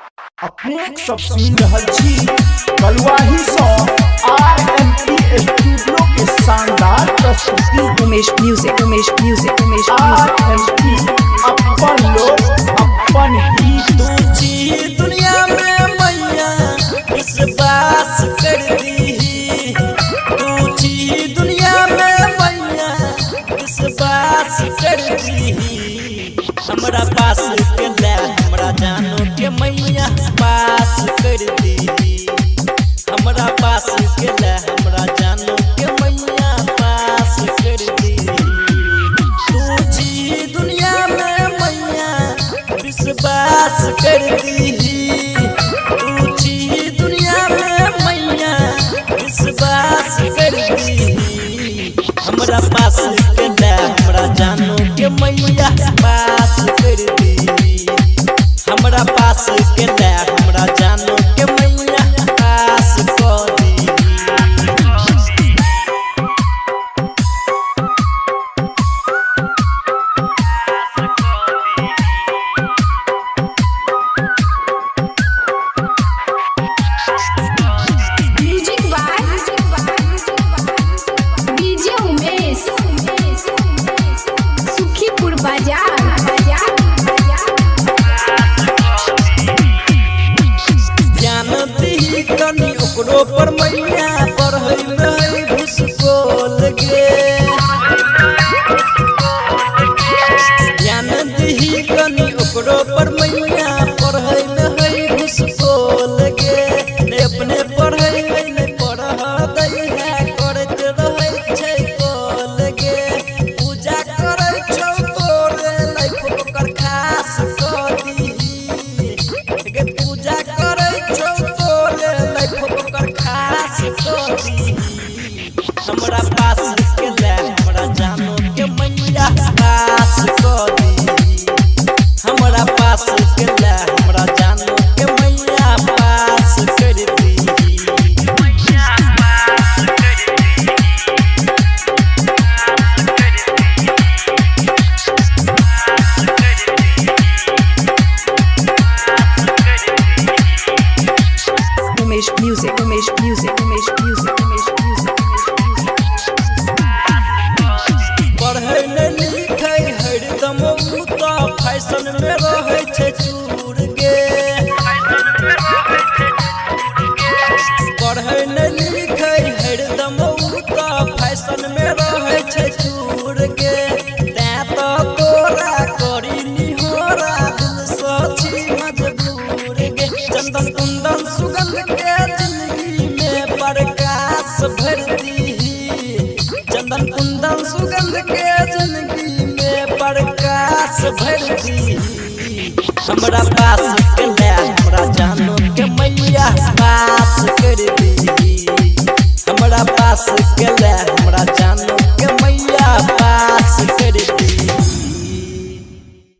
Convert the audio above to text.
अपने सब सुन रहल छी कलुआही सँ RMP स्टूडियो के शानदार प्रस्तुति। उमेश म्यूजिक RMP अपन लोग अपन ही तुझी दुनिया में मैया विश्वास कर दी। तुझी दुनिया में मैया विश्वास कर दी। हमरा पास के ले हमरा जानो के मैया पास कर दी। हमरा पास के ले हमरा जानो के मैया पास कर दी। तुझी दुनिया में मैया विश्वास कर दी। तुझी दुनिया में मैया विश्वास कर दी। हमरा पास के ले हमरा जानो के मैया पास कर दी। हमरा पास के ले हमरा जानो के मैया पास कर दी। Music by DJ Umesh Sukhipur Bazar. ज्ञान दी कनी ओकरो पर मैया पढ़ै रहे भूसकोल गे। ज्ञान दी कनी ओकरो पर मैया पढ़ै रहे भूसकोल गे। ने अपने पढ़ै ने पढ़ दै है करैत रहै छै कोल गे। पूजा करै छौ तोरे लाइफ ओकर खास कऽ दी। गे पूजा करै छौ तोरे लाइफ ओकर खास कऽ दी। हमरा पास के ले हमरा जानो के मैया पास कऽ दी। हमरा पास के ले हमरा जानो के मैया पास कर दी। उमेश म्यूजिक पढ़ै ने लिखै हरदम उ त फैशन में रहै छै चूर गे। पढ़ै ने लिखै हरदम उ त फैशन में रहै छै चूर गे। तैं त तोरा करी निहोरा दिल सँ छी मजबूर गे। चंदन कुंदन सुगंध के जिंदगी में प्रकाश भर दी। चंदन कुंदन सुगंध के जिंदगी में प्रकाश भर दी। हमरा पास के ले हमरा जानो के मैया पास कर दी।